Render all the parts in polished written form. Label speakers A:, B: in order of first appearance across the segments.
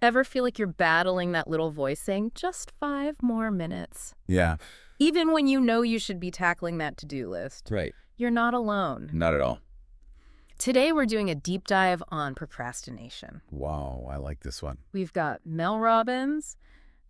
A: Ever feel like you're battling that little voice saying, just 5 more minutes?
B: Yeah,
A: Even when you know you should be tackling that to-do list.
B: right.
A: You're not alone.
B: Not at all.
A: Today we're doing a deep dive on procrastination.
B: Wow, I like this one.
A: We've got Mel Robbins,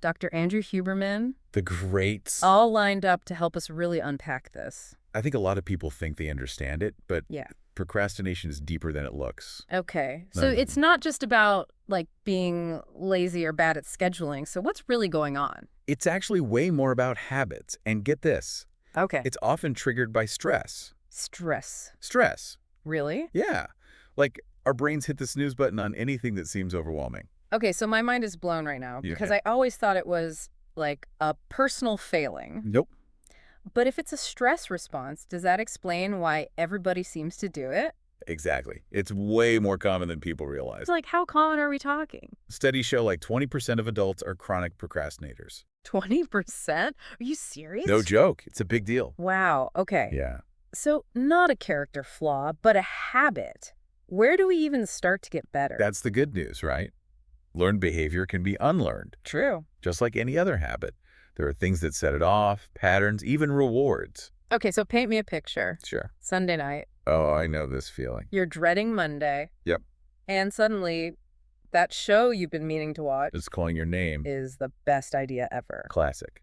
A: Dr. Andrew Huberman,
B: The greats.
A: all lined up to help us really unpack this.
B: I think a lot of people think they understand it, but
A: Yeah.
B: procrastination is deeper than it looks.
A: Okay. So it's not just about like being lazy or bad at scheduling. So what's really going on?
B: It's actually way more about habits. And get this,
A: Okay.
B: it's often triggered by stress.
A: Stress.
B: Stress.
A: Really?
B: Yeah. Like our brains hit the snooze button on anything that seems overwhelming.
A: Okay, so my mind is blown right now because
B: Yeah.
A: I always thought it was like a personal failing.
B: Nope.
A: But if it's a stress response, does that explain why everybody seems to do it?
B: Exactly. It's way more common than people realize.
A: It's like, how common are we talking?
B: Studies show like 20% of adults are chronic procrastinators.
A: 20%? Are you serious?
B: No joke. It's a big deal.
A: Wow, okay.
B: Yeah.
A: So not a character flaw, but a habit. Where do we even start to get better?
B: That's the good news, right? Learned behavior can be unlearned,
A: True.
B: just like any other habit. There are things that set it off, patterns, even rewards.
A: Okay, so paint me a picture.
B: Sure.
A: Sunday night,
B: Oh, I know this feeling.
A: you're dreading Monday.
B: Yep.
A: And suddenly, that show you've been meaning to watch
B: Just calling your name.
A: is the best idea ever.
B: Classic.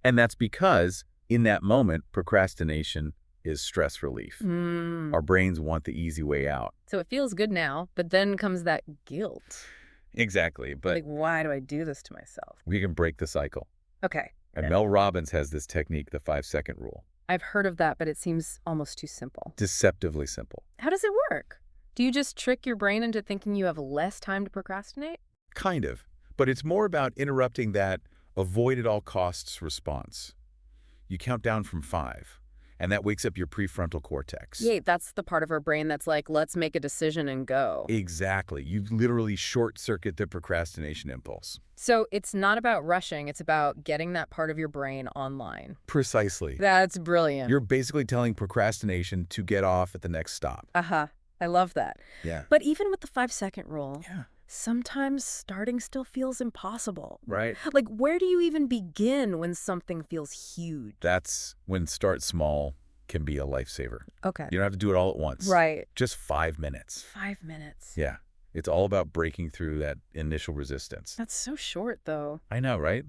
B: And that's because in that moment, procrastination is stress relief. Our brains want the easy way out.
A: So it feels good now, but then comes that guilt.
B: Exactly. But
A: Like, why do I do this to myself?
B: we can break the cycle.
A: Okay,
B: And
A: Yeah.
B: Mel Robbins has this technique, the 5-second rule.
A: I've heard of that, but it seems almost too simple.
B: Deceptively simple.
A: How does it work? Do you just trick your brain into thinking you have less time to procrastinate?
B: Kind of. But it's more about interrupting that avoid at all costs response. You count down from 5, and that wakes up your prefrontal cortex.
A: Yeah, that's the part of our brain that's like, let's make a decision and go.
B: Exactly. You literally short-circuit the procrastination impulse.
A: So it's not about rushing, it's about getting that part of your brain online.
B: Precisely.
A: That's brilliant.
B: You're basically telling procrastination to get off at the next stop.
A: Uh-huh. I love that.
B: Yeah.
A: But even with the 5-second rule,
B: Yeah.
A: sometimes starting still feels impossible.
B: Right?
A: Like, where do you even begin when something feels huge?
B: That's when start small can be a lifesaver.
A: Okay.
B: You don't have to do it all at once.
A: Right.
B: Just 5 minutes.
A: 5 minutes.
B: Yeah. It's all about breaking through that initial resistance.
A: That's so short, though.
B: I know, right?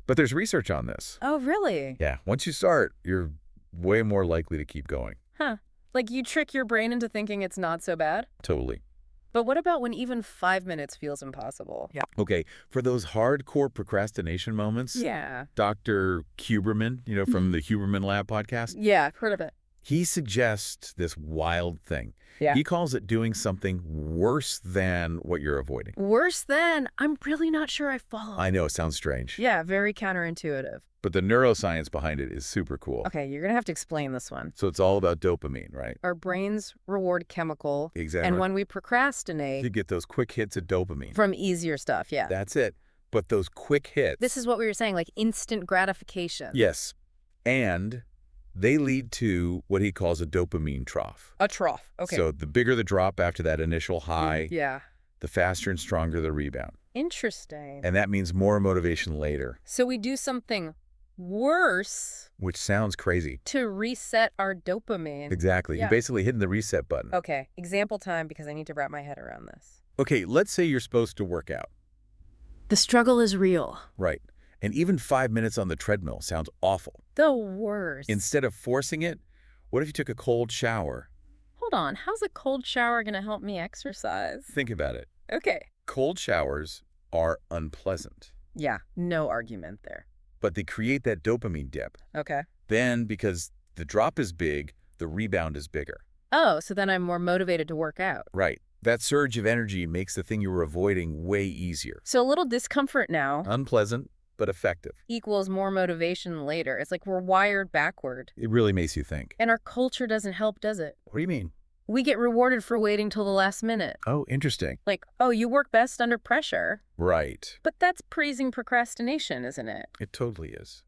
B: But there's research on this.
A: Oh, really?
B: Yeah. Once you start, you're way more likely to keep going.
A: Huh. Like, you trick your brain into thinking it's not so bad?
B: Totally.
A: But what about when even 5 minutes feels impossible? Yeah.
B: Okay. For those hardcore procrastination moments,
A: Yeah.
B: Dr. Huberman, from the Huberman Lab podcast,
A: Yeah, I've heard of it.
B: he suggests this wild thing.
A: Yeah.
B: He calls it doing something worse than what you're avoiding.
A: Worse than, I'm really not sure I follow.
B: I know, it sounds strange.
A: Yeah, very counterintuitive.
B: But the neuroscience behind it is super cool.
A: Okay, you're going to have to explain this one.
B: So it's all about dopamine, right?
A: Our brains reward chemical,
B: Exactly.
A: and when we
B: You
A: procrastinate
B: get those quick hits of dopamine.
A: from easier stuff, yeah.
B: That's it. But those quick hits.
A: This is what we were saying, like instant gratification.
B: Yes. And they lead to what he calls a dopamine trough.
A: A trough, okay.
B: So the bigger the drop after that initial high,
A: Yeah.
B: the faster and stronger the rebound.
A: Interesting.
B: And that means more motivation later,
A: So we do something worse
B: which sounds crazy.
A: to reset our dopamine.
B: Exactly.
A: Yeah.
B: You're basically hitting the reset button.
A: Okay, example time because I need to wrap my head around this.
B: Okay, let's say you're supposed to work out.
A: The struggle is real.
B: Right. And even 5 minutes on the treadmill sounds awful.
A: The worst.
B: Instead of forcing it, what if you took a cold shower?
A: Hold on, how's a cold shower going to help me exercise?
B: Think about it.
A: Okay.
B: Cold showers are unpleasant,
A: Yeah, no argument there.
B: but they create that dopamine dip.
A: Okay.
B: Then, because the drop is big, the rebound is bigger.
A: Oh, so then I'm more motivated to work out.
B: Right. That surge of energy makes the thing you were avoiding way easier.
A: So a little discomfort now
B: Unpleasant, but effective.
A: equals more motivation later. It's like we're wired backward.
B: It really makes you think.
A: And our culture doesn't help, does it?
B: What do you mean?
A: We get rewarded for waiting till the last minute.
B: Oh, interesting.
A: Like, oh, you work best under pressure.
B: Right.
A: But that's praising procrastination, isn't it?
B: It totally is.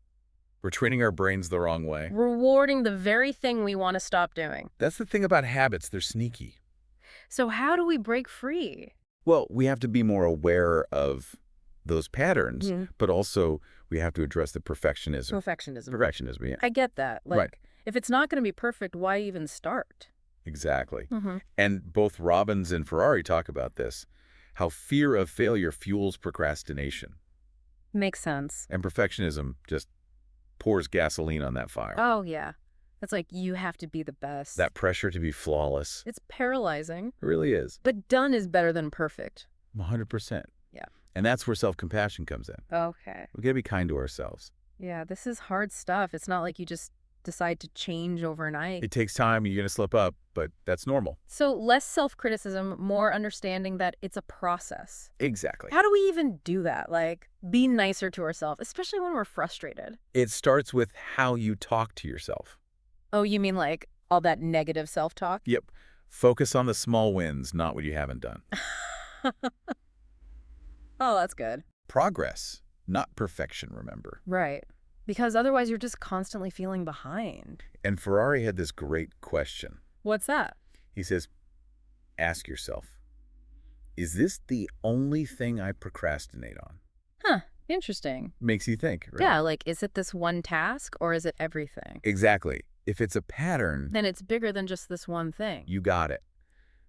B: We're training our brains the wrong way.
A: Rewarding the very thing we want to stop doing.
B: That's the thing about habits. They're sneaky.
A: So how do we break free?
B: Well, we have to be more aware of those patterns,
A: Hmm.
B: but also we have to address the perfectionism.
A: Perfectionism.
B: Perfectionism, yeah.
A: I get that.
B: Right.
A: Like, if it's not going to be perfect, why even start?
B: Exactly.
A: Hmm.
B: And both Robbins and Ferrari talk about this, how fear of failure fuels procrastination.
A: Makes sense.
B: And perfectionism just pours gasoline on that fire.
A: Oh, yeah. It's like you have to be the best.
B: That pressure to be flawless.
A: It's paralyzing.
B: It really is.
A: But done is better than perfect.
B: 100%.
A: Yeah.
B: And that's where self-compassion comes in.
A: Okay.
B: We got to be kind to ourselves.
A: Yeah, this is hard stuff. It's not like you just decide to change overnight.
B: It takes time. You're going to slip up, but that's normal.
A: So less self-criticism, more understanding that it's a process.
B: Exactly.
A: How do we even do that? Like, be nicer to ourselves, especially when we're frustrated.
B: It starts with how you talk to yourself.
A: Oh, you mean like all that negative self-talk?
B: Yep. Focus on the small wins, not what you haven't done.
A: Oh, that's good.
B: Progress, not perfection, remember.
A: Right. Because otherwise you're just constantly feeling behind.
B: And Ferrari had this great question.
A: What's that?
B: He says, ask yourself, is this the only thing I procrastinate on?
A: Huh. Interesting.
B: Makes you think, right?
A: Yeah, like, is it this one task or is it everything?
B: Exactly. If it's a pattern,
A: Then it's bigger than just this one thing.
B: you got it.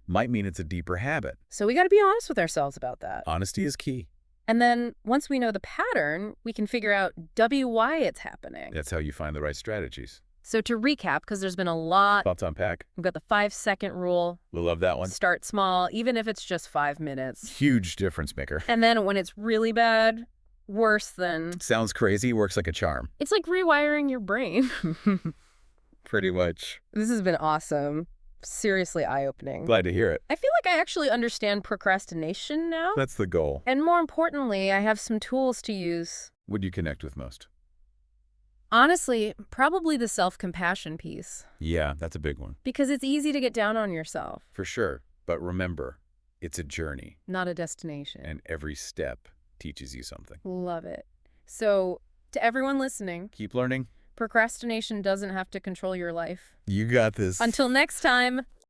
B: Might mean it's a deeper habit.
A: So we got to be honest with ourselves about that.
B: Honesty is key.
A: And then once we know the pattern, we can figure out why it's happening.
B: That's how you find the right strategies.
A: So to recap, because there's been a lot,
B: Thoughts to unpack?
A: we've got the 5-second rule.
B: We love that one.
A: Start small, even if it's just 5 minutes.
B: Huge difference maker.
A: And then when it's really bad, worse than...
B: Sounds crazy, works like a charm.
A: It's like rewiring your brain.
B: Pretty much.
A: This has been awesome. Seriously eye-opening.
B: Glad to hear it.
A: I feel like I actually understand procrastination now.
B: That's the goal.
A: And more importantly, I have some tools to use.
B: What do you connect with most?
A: Honestly, probably the self-compassion piece.
B: Yeah, that's a big one.
A: Because it's easy to get down on yourself,
B: For sure. But remember, it's a journey,
A: not a destination.
B: and every step teaches you something.
A: Love it. So, to everyone listening,
B: Keep learning.
A: procrastination doesn't have to control your life.
B: You got this.
A: Until next time.